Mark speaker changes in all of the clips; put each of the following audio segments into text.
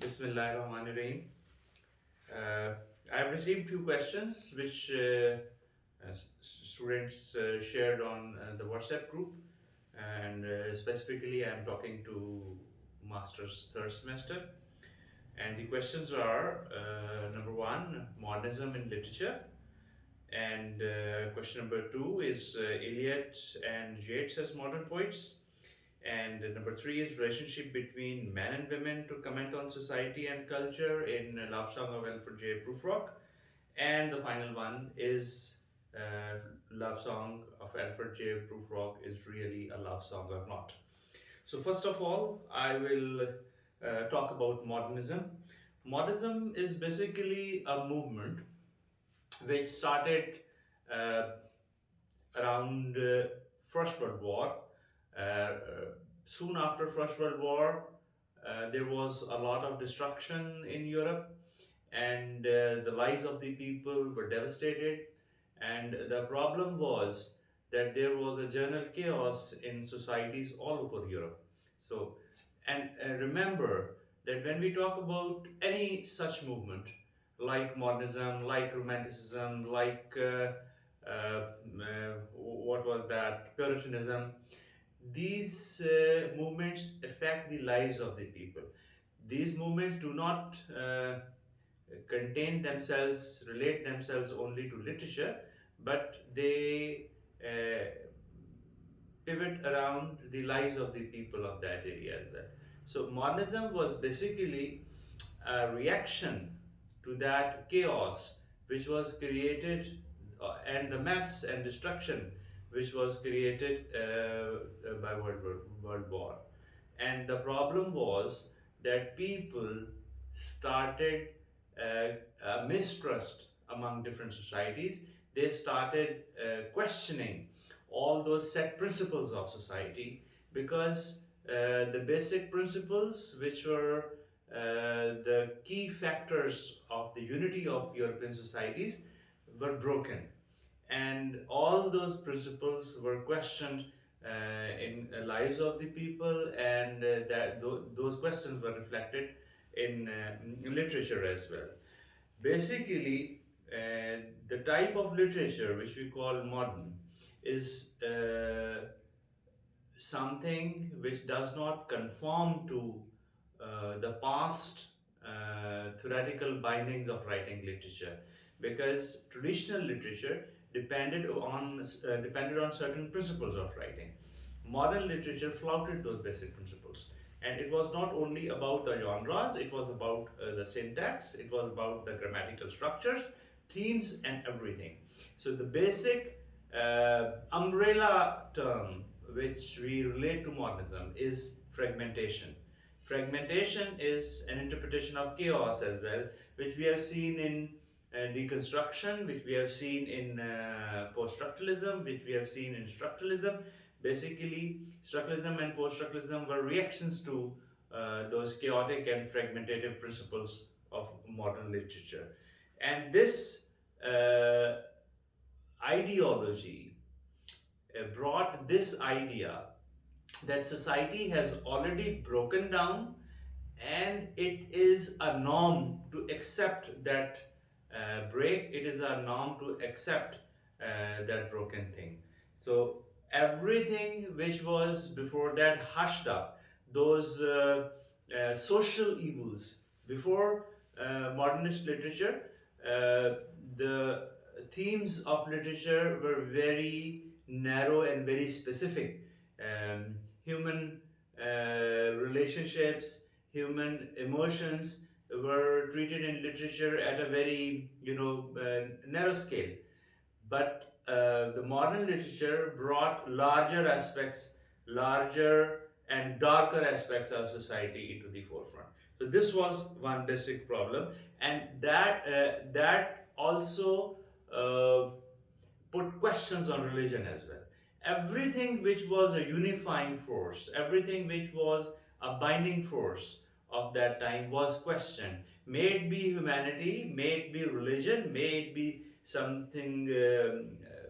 Speaker 1: Bismillahirrahmanirrahim. Uh, I've received few questions which students shared on the WhatsApp group, and specifically, I'm talking to master's third semester. And the questions are number one, modernism in literature, and question number two is Eliot and Yeats as modern poets. And number three is relationship between men and women to comment on society and culture in Love Song of Alfred J. Prufrock. And the final one is uh, Love Song of Alfred J. Prufrock is really a love song or not. So first of all, I will talk about modernism. Modernism is basically a movement which started uh, around First World War. Uh, Soon after First World War, there was a lot of destruction in Europe, and the lives of the people were devastated. And the problem was that there was a general chaos in societies all over Europe. So, and remember that when we talk about any such movement, like modernism, like romanticism, like what was that, Puritanism, these movements affect the lives of the people. These movements do not contain themselves, relate themselves only to literature, but they uh, pivot around the lives of the people of that area as well. So modernism was basically a reaction to that chaos which was created, and the mess and destruction which was created by World War. And the problem was that people started mistrust among different societies. They started questioning all those set principles of society, because the basic principles which were the key factors of the unity of European societies were broken, and all those principles were questioned in lives of the people, and those questions were reflected in literature as well. Basically, the type of literature which we call modern is something which does not conform to the past theoretical bindings of writing literature, because traditional literature depended on certain principles of writing. Modern literature flouted those basic principles, and it was not only about the genres, it was about the syntax, it was about the grammatical structures, themes, and everything. So the basic umbrella term which we relate to modernism is fragmentation. Fragmentation is an interpretation of chaos as well, which we have seen in deconstruction, which we have seen in post-structuralism, which we have seen in structuralism. Basically, structuralism and post-structuralism were reactions to those chaotic and fragmentative principles of modern literature. And this uh, ideology brought this idea that society has already broken down, and it is a norm to accept that break, it is a norm to accept that broken thing. So everything which was before that hushed up, those social evils before modernist literature, uh, the themes of literature were very narrow and very specific. Human relationships, human emotions were treated in literature at a very narrow scale. But the modern literature brought larger aspects, larger and darker aspects of society into the forefront. So this was one basic problem, and that also uh, put questions on religion as well. Everything which was a unifying force, everything which was a binding force of that time was questioned. May it be humanity, may it be religion, may it be something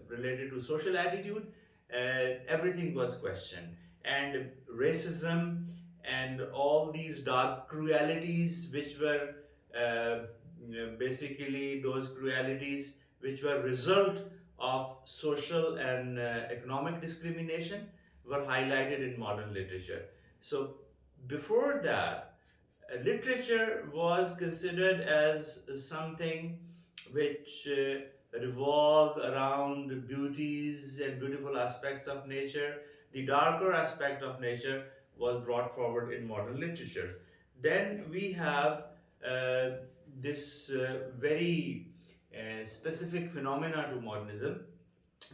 Speaker 1: related to social attitude, everything was questioned. And racism and all these dark cruelties which were basically those cruelties which were result of social and economic discrimination were highlighted in modern literature. So before that, literature was considered as something which revolved around beauties and beautiful aspects of nature. The darker aspect of nature was brought forward in modern literature. Then we have uh, this very specific phenomena to modernism,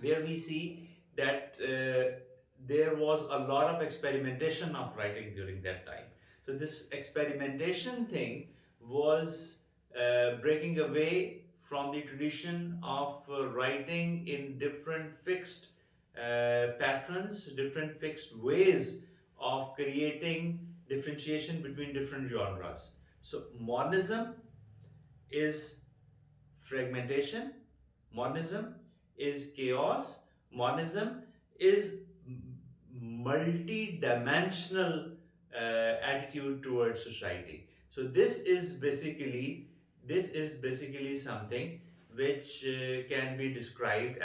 Speaker 1: where we see that there was a lot of experimentation of writing during that time. So this experimentation thing was breaking away from the tradition of writing in different fixed patterns, different fixed ways of creating differentiation between different genres. So modernism is fragmentation, modernism is chaos, modernism is multi-dimensional attitude towards society. So this is basically something which can be described